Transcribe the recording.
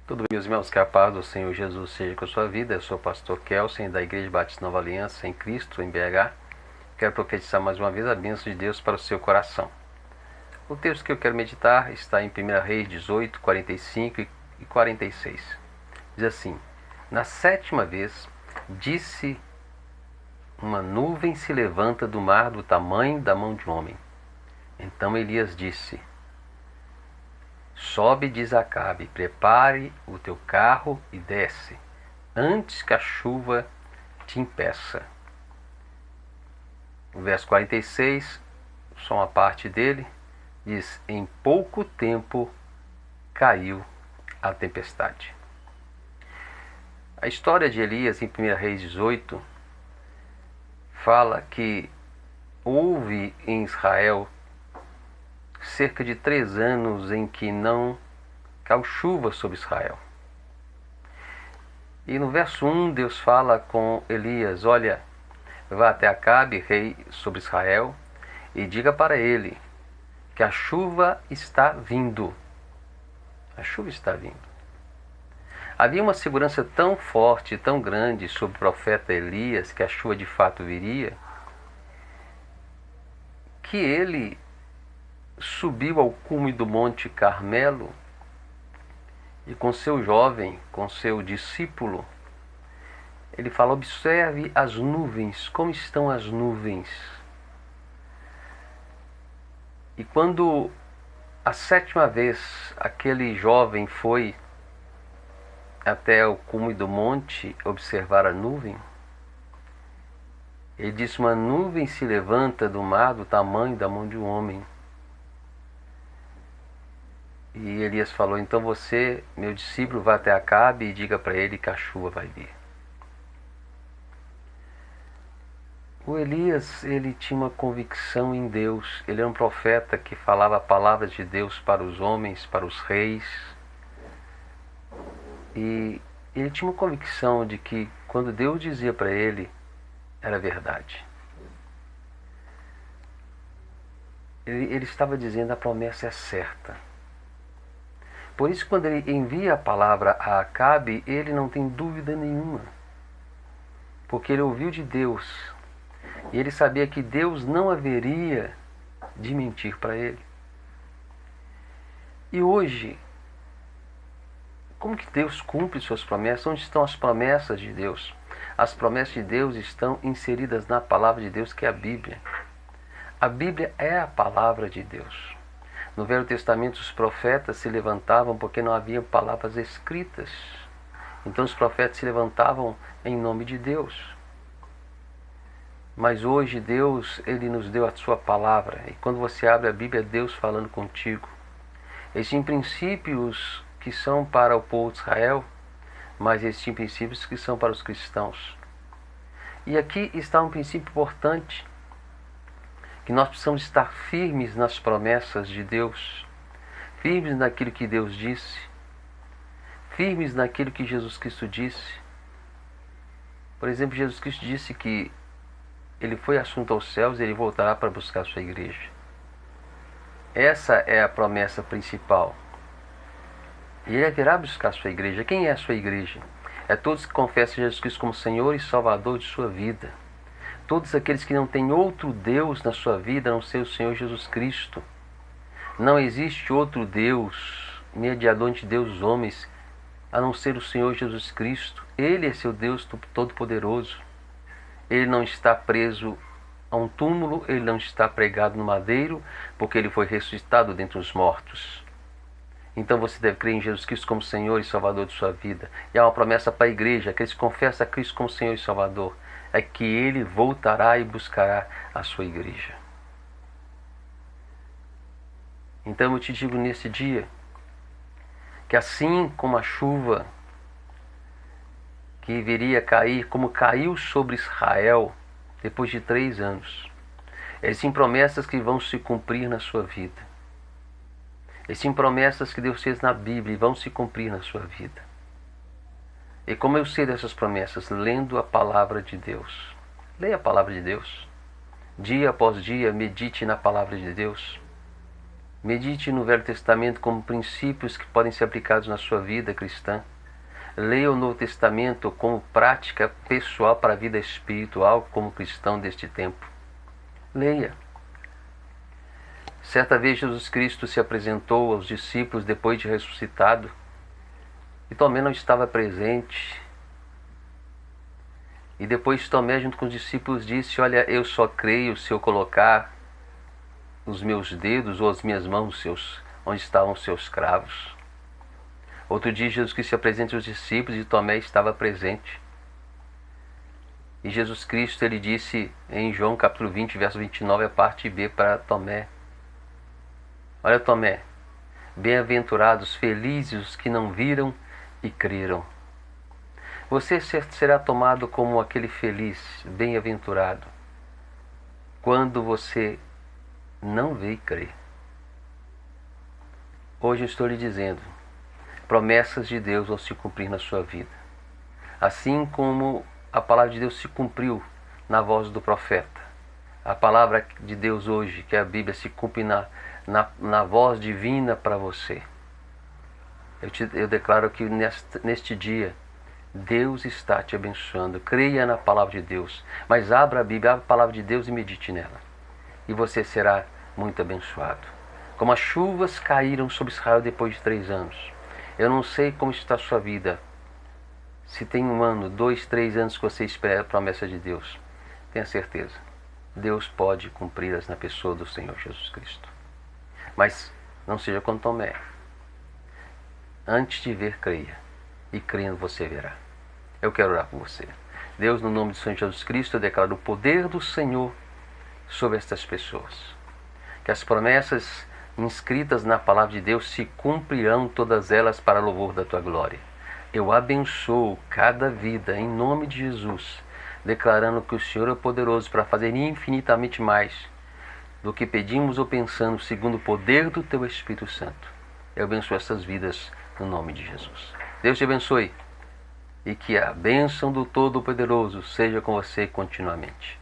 Tudo bem, meus irmãos, que a paz do Senhor Jesus seja com a sua vida. Eu sou o pastor Kelsen, da Igreja Batista Nova Aliança em Cristo, em BH. Quero profetizar mais uma vez a bênção de Deus para o seu coração. O texto que eu quero meditar está em 1 Reis 18, 45 e 46. Diz assim: Na sétima vez, disse, uma nuvem se levanta do mar do tamanho da mão de um homem. Então Elias disse: Sobe, diz Acabe, prepare o teu carro e desce, antes que a chuva te impeça. O verso 46, só uma parte dele, diz: Em pouco tempo caiu a tempestade. A história de Elias, em 1 Reis 18, fala que houve em Israel cerca de 3 anos em que não caiu chuva sobre Israel. E no verso 1, Deus fala com Elias: Olha, vá até Acabe, rei sobre Israel, e diga para ele que a chuva está vindo. A chuva está vindo. Havia uma segurança tão forte, tão grande sobre o profeta Elias, que a chuva de fato viria, que ele subiu ao cume do Monte Carmelo e com seu jovem, com seu discípulo, ele fala: observe as nuvens, como estão as nuvens. E quando a sétima vez aquele jovem foi até o cume do monte observar a nuvem, ele disse: uma nuvem se levanta do mar do tamanho da mão de um homem. E Elias falou: então você, meu discípulo, vá até Acabe e diga para ele que a chuva vai vir. O Elias, ele tinha uma convicção em Deus. Ele era um profeta que falava palavras de Deus para os homens, para os reis. E ele tinha uma convicção de que quando Deus dizia para ele, era verdade. Ele estava dizendo: a promessa é certa. Por isso, quando ele envia a palavra a Acabe, ele não tem dúvida nenhuma. Porque ele ouviu de Deus. E ele sabia que Deus não haveria de mentir para ele. E hoje, como que Deus cumpre suas promessas? Onde estão as promessas de Deus? As promessas de Deus estão inseridas na palavra de Deus, que é a Bíblia. A Bíblia é a palavra de Deus. No Velho Testamento, os profetas se levantavam porque não havia palavras escritas. Então os profetas se levantavam em nome de Deus. Mas hoje Deus, ele nos deu a sua palavra. E quando você abre a Bíblia, é Deus falando contigo. Existem princípios que são para o povo de Israel, mas existem princípios que são para os cristãos. E aqui está um princípio importante, que nós precisamos estar firmes nas promessas de Deus, firmes naquilo que Deus disse, firmes naquilo que Jesus Cristo disse. Por exemplo, Jesus Cristo disse que ele foi assunto aos céus e ele voltará para buscar a sua igreja. Essa é a promessa principal. E ele virá buscar a sua igreja. Quem é a sua igreja? É todos que confessam Jesus Cristo como Senhor e Salvador de sua vida. Todos aqueles que não têm outro Deus na sua vida a não ser o Senhor Jesus Cristo. Não existe outro Deus, mediador entre Deus e os homens, a não ser o Senhor Jesus Cristo. Ele é seu Deus Todo-Poderoso. Ele não está preso a um túmulo, ele não está pregado no madeiro, porque ele foi ressuscitado dentre os mortos. Então você deve crer em Jesus Cristo como Senhor e Salvador de sua vida. E há uma promessa para a igreja: aqueles que confessam a Cristo como Senhor e Salvador, é que ele voltará e buscará a sua igreja. Então eu te digo nesse dia, que assim como a chuva que viria cair, como caiu sobre Israel depois de 3 anos, existem promessas que vão se cumprir na sua vida. Existem promessas que Deus fez na Bíblia e vão se cumprir na sua vida. E como eu sei dessas promessas? Lendo a palavra de Deus. Leia a palavra de Deus. Dia após dia, medite na palavra de Deus. Medite no Velho Testamento como princípios que podem ser aplicados na sua vida cristã. Leia o Novo Testamento como prática pessoal para a vida espiritual como cristão deste tempo. Leia. Certa vez Jesus Cristo se apresentou aos discípulos depois de ressuscitado e Tomé não estava presente. E depois Tomé, junto com os discípulos, disse: olha, eu só creio se eu colocar os meus dedos ou as minhas mãos onde estavam os seus cravos. Outro dia Jesus Cristo se apresenta aos discípulos e Tomé estava presente. E Jesus Cristo, ele disse em João capítulo 20, verso 29, a parte B para Tomé: olha, Tomé, bem-aventurados, felizes os que não viram e creram. Você será tomado como aquele feliz, bem-aventurado, quando você não vê e crê. Hoje eu estou lhe dizendo, promessas de Deus vão se cumprir na sua vida. Assim como a palavra de Deus se cumpriu na voz do profeta. A palavra de Deus hoje, que é a Bíblia, se cumpre na voz divina para você. Eu declaro que neste dia, Deus está te abençoando. Creia na palavra de Deus. Mas abra a Bíblia, abra a palavra de Deus e medite nela. E você será muito abençoado. Como as chuvas caíram sobre Israel depois de 3 anos. Eu não sei como está a sua vida. Se tem 1 ano, 2, 3 anos que você espera a promessa de Deus, tenha certeza. Deus pode cumpri-las na pessoa do Senhor Jesus Cristo. Mas não seja como Tomé. Antes de ver, creia. E crendo você verá. Eu quero orar por você. Deus, no nome do Senhor Jesus Cristo, eu declaro o poder do Senhor sobre estas pessoas. Que as promessas inscritas na palavra de Deus se cumprirão todas elas para louvor da tua glória. Eu abençoo cada vida em nome de Jesus, declarando que o Senhor é poderoso para fazer infinitamente mais do que pedimos ou pensamos, segundo o poder do teu Espírito Santo. Eu abençoo essas vidas no nome de Jesus. Deus te abençoe e que a bênção do Todo-Poderoso seja com você continuamente.